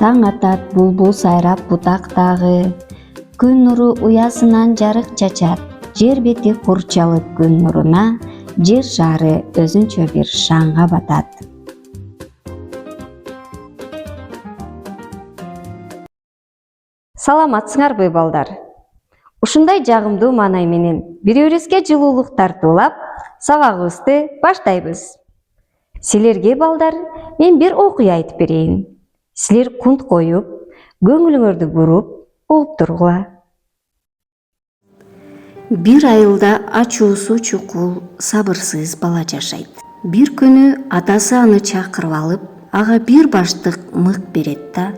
Таң атат, булбул сайрап бутактагы. Күн нуру уясынан жарык чачат. Жер бети курчалып күн нуруна, жер шары өзүнчө бир шаңга батат. Саламатсыңарбы балдар? Ушундай жагымдуу маанай менен бири-бирибизге жылуулук тартуулап, сабагыбызды баштайбыз. Силерге балдар, мен бир окуя айтып берейин. Силер кунт коюп, көңүлүңөрдү буруп, угуп тургула. Бир айылда ачуусу чукул, сабырсыз бала жашайт. Бир күнү атасы аны чакырып алып, ага бир баштык мык берет да: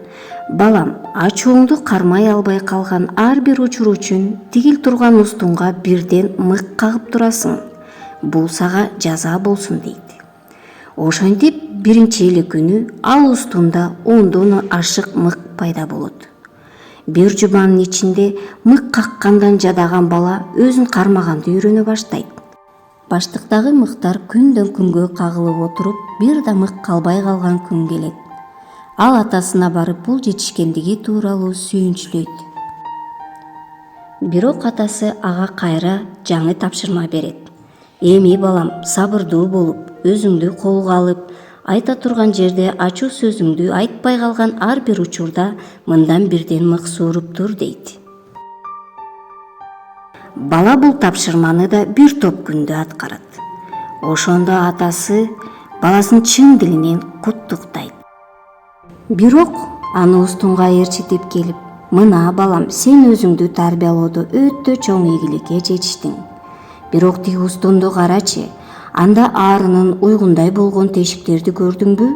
"Балам, ачууңду кармай албай калган ар бир учур үчүн тигил турган устунга бирден мык кагып турасың. Бул сага жаза болсун" дейт. Ошентип биринчи эле күнү ал устунда ондон ашык мык пайда болот. Бир жуманын ичинде мык каккандан жадаган бала өзүн кармаганды үйрөнө баштайт. Баштыктагы мыктар күндөн күнгө кагылып отуруп, бир да мык калбай калган күн келет. Ал атасына барып бул жетишкендиги тууралуу сүйүнчүлөйт. Бирок атасы ага кайра жаңы тапшырма берет. "Эми балам, сабырдуу болуп, өзүңдү колго алып, айта турган жерде ачуу сөзүңдү айтпай калган ар бир учурда мындан бирден мык сууруп тур" дейт. Бала бул тапшырманы да бир топ күндө аткарат. Ошондо атасы баласын чын дилинен куттуктайт. Бирок аны устунга ээрчитип келип: "Мына балам, сен өзүңдү тарбиялоодо өтө чоң ийгиликке жетиштиң. Бирок тиги устунду карачы, анда аарынын уйгундай болгон тешиктерди көрдүңбү?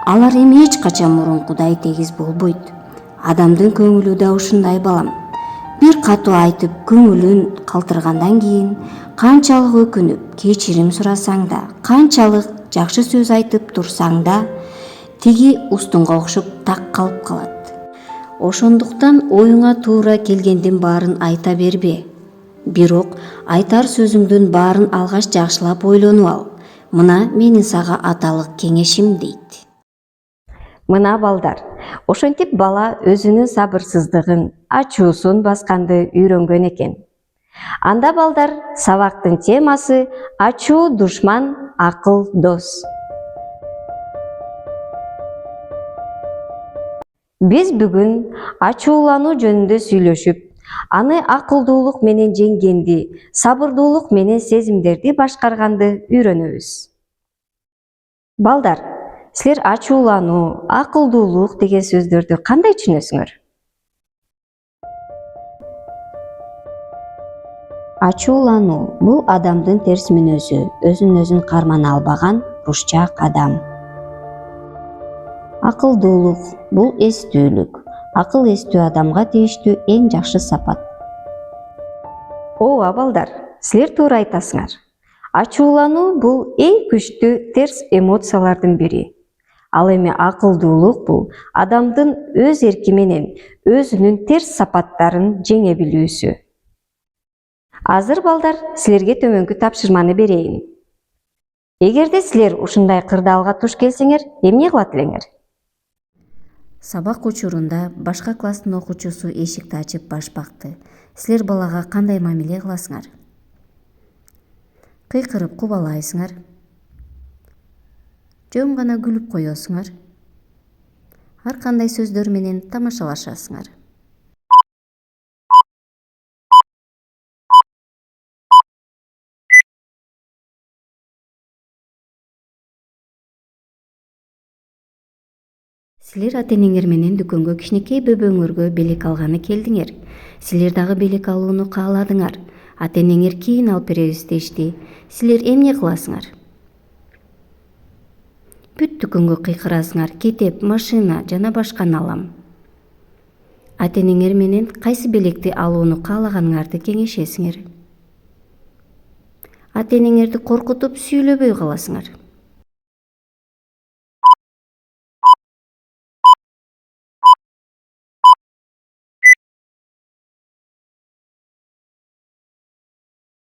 Алар эми эч качан мурункудай тегиз болбойт. Адамдын көңүлү да ушундай балам. Бир катуу айтып көңүлүн калтыргандан кийин канчалык өкүнүп, кечирим сурасаң да, канчалык жакшы сөз айтып турсаң да, тиги устунга окшоп так калып калат. Ошондуктан оюңа туура келгендин баарын айта бербе. Бирок айтар сөзүңдүн баарын алгаш жакшылап ойлонуп ал. Мына менин сага аталык кеңешим" дейт. Мына балдар, ошентип бала өзүнүн сабырсыздыгын, ачуусун басканды үйрөнгөн экен. Анда балдар, сабактын темасы ачуу душман, акыл дос. Биз бүгүн ачуулануу жөнүндө сүйлөшүп, аны акылдуулук менен жеңгенди, сабырдуулук менен сезимдерди башкарганды үйрөнөбүз. Балдар, силер ачуулануу, акылдуулук деген сөздөрдү кандай түшүнөсүңөр? Ачуулануу — бул адамдын терс мүнөзү, өзүн кармана албаган рушчак адам. Акылдуулук — бул эстүүлүк. Акыл эстүү адамга тийиштүү эң жакшы сапат. Ооба балдар, силер туура айтасыңар. Ачуулануу бул эң күчтүү терс эмоциялардын бири. Ал эми акылдуулук бул адамдын өз эрки менен өзүнүн терс сапаттарын жеңе билүүсү. Азыр балдар, силерге төмөнкү тапшырманы берейин. Эгерде силер ушундай кырдаалга туш келсеңер, эмне кылат элеңер? Сабак учурунда башка класстын окуучусу эшикти ачып баш бакты. Силер балага кандай мамиле кыласыңар? Кыйкырып кубалайсыңар? Жөн гана күлүп коесуңар? Ар кандай сөздөр менен тамашалашасыңар? Силер ата-энеңер менен дүкөнгө кичинекей бөбөңөргө белек алганы келдиңер. Силер дагы белек алууну кааладыңар. Ата-энеңер кийин алып беребиз дешти. Силер эмне кыласыңар? Бүт дүкөнгө кыйкырасыңар: "Китеп, машина жана башканы алам." Ата-энеңер менен кайсы белекти алууну каалаганыңарды кеңешесиңер. Ата-энеңерди коркутуп сүйлөбөй каласыңар.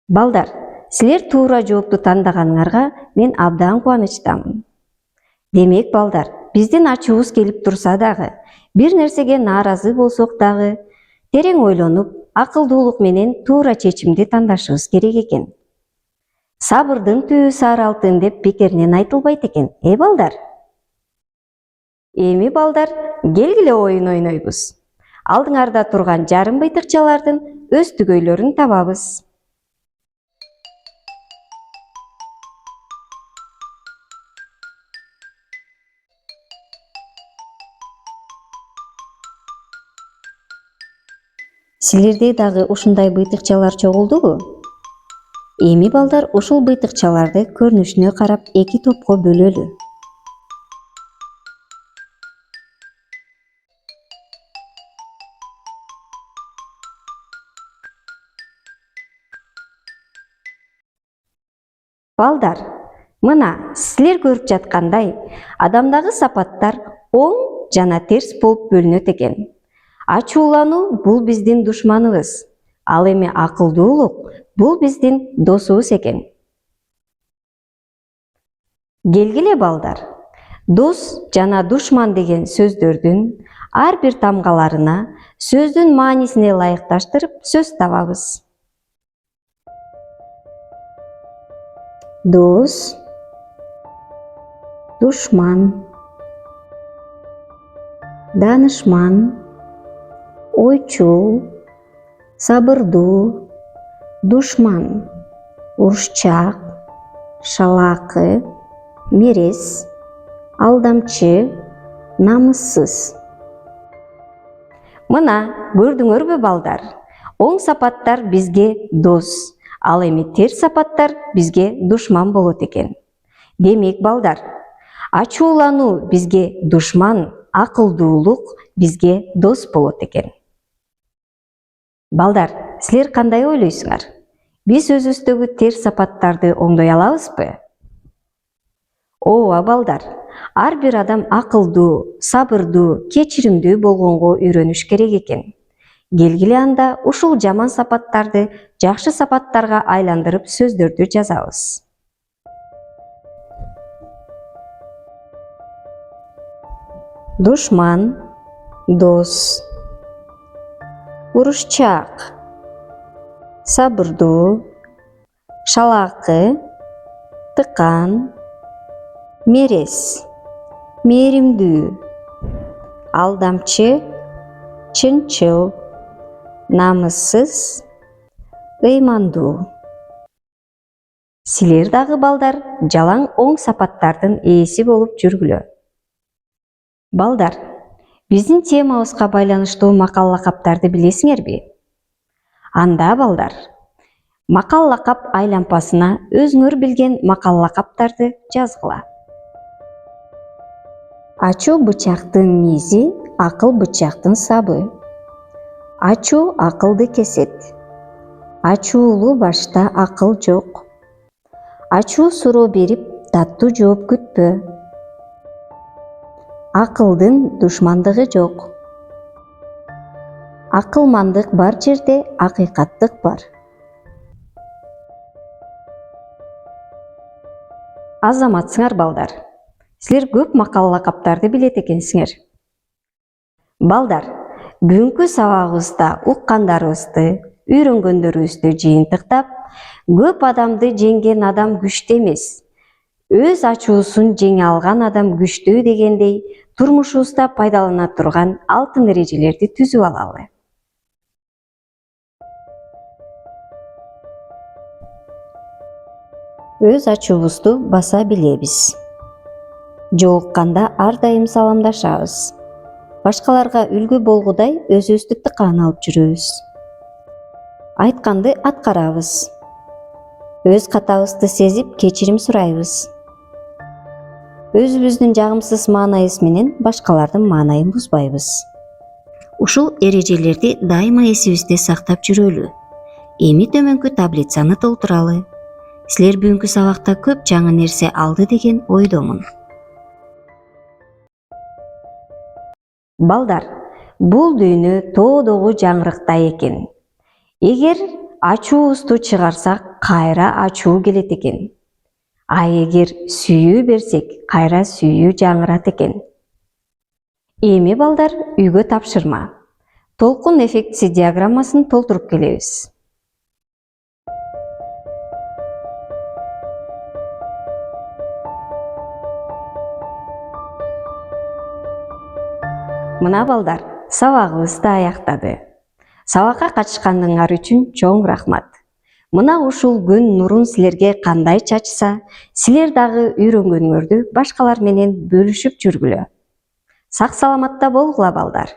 Балдар, силер туура жоопту тандаганыңарга мен абдан кубанычтамын. Демек балдар, биздин ачуубуз келип турса дагы, Бир нерсеге нааразы болсок дагы терең ойлонуп, акылдуулук менен туура чечимди тандашыбыз керек экен. Сабырдын түбү сары алтын деп бекеринен айтылбайт экен, балдар? Эми балдар, келгиле оюн ойнойбуз. Алдыңарда турган жарым быйтыкчалардын өз түгөйлөрүн табабыз. Силерде дагы ушундай быйтыкчалар чогулдубу? Эми балдар ушул быйтыкчаларды көрүнүшүнө карап 2 топко бөлөлү. Балдар, мына силер көрүп жаткандай, адамдагы сапаттар оң жана терс болуп бөлүнөт экен. Ачуулануу бул биздин душманыбыз, ал эми акылдуулук бул биздин досубуз экен. Келгиле балдар, дос жана душман деген сөздөрдүн ар бир тамгаларына сөздүн маанисине ылайыкташтырып сөз табабыз. Дос, душман, данышман, ойчул, сабырдуу, душман, урушчак, шалаакы, мерес, алдамчы, намыссыз. Мына, көрдүңөрбү балдар? Оң сапаттар бизге дос, ал эми терс сапаттар бизге душман болот экен. Демек балдар, ачуулануу бизге душман, акылдуулук бизге дос болот экен. Балдар, силер кандай ойлойсуңар? Биз өзүбүздөгү терс сапаттарды оңдой алабызбы? Ооба балдар, ар бир адам акылдуу, сабырдуу, кечиримдүү болгонго үйрөнүш керек экен. Келгиле анда ушул жаман сапаттарды жакшы сапаттарга айландырып сөздөрдү жазабыз. Душман, дос, урушчак, сабырдуу, шалаакы, тыкан, мерес, мээримдүү, алдамчы, чынчыл, намыссыз, ыймандуу. Силер дагы балдар жалаң оң сапаттардын ээси болуп жүргүлө. Балдар, биздин темабызга байланыштуу макал лакаптарды билесиңерби? Анда балдар, макал лакап айлампасына өзүңөр билген макал лакаптарды жазгыла. Ачуу бычактын мизи, акыл бычактын сабы. Ачуу акылды кесет. Ачуулуу башта акыл жок. Ачуу суроо берип, таттуу жооп күтпө. Акылдын душмандыгы жок. Акылмандык бар жерде акыйкаттык бар. Азаматсыңар балдар. Силер көп макал лакаптарды билет экенсиңер. Балдар, бүгүнкү сабагыбызда уккандарыбызды, үйрөнгөндөрүбүздү жыйынтыктап, көп адамды жеңген адам күчтүү эмес, өз ачуусун жеңе алган адам күчтүү дегендей, турмушубузда пайдалана турган алтын эрежелерди түзүп алалы. Өз ачуубузду баса билебиз. Жолукканда ар дайым саламдашабыз. Башкаларга үлгү болгудай өзүбүздү тыкаан алып жүрөбүз. Айтканды аткарабыз. Өз катабызды сезип кечирим сурайбыз. Өзүбүздүн жагымсыз маанайыбыз менен башкалардын маанайын бузбайбыз. Ушул эрежелерди дайыма эсибизде сактап жүрөлү. Эми төмөнкү таблицаны толтуралы. Силер бүгүнкү сабакта көп жаңы нерсе алды деген ойдомун. Балдар, бул дүйнө тоодогу жаңырыктай экен. Эгер ачуубузду чыгарсак, кайра ачуу келет экен. А эгер сүйүү берсек, кайра сүйүү жаңырат экен. Эми балдар үйгө тапшырма. Толкун эффектisi диаграммасын толтуруп келебиз. Мына балдар, сабагыбыз да аяктады. Сабакка катышкандыгыңар үчүн чоң рахмат. Мына ушул күн нурун силерге кандай чачса, силер дагы үйрөнгөнүңөрдү башкалар менен бөлүшүп жүргүлө. Сак саламатта болгула балдар.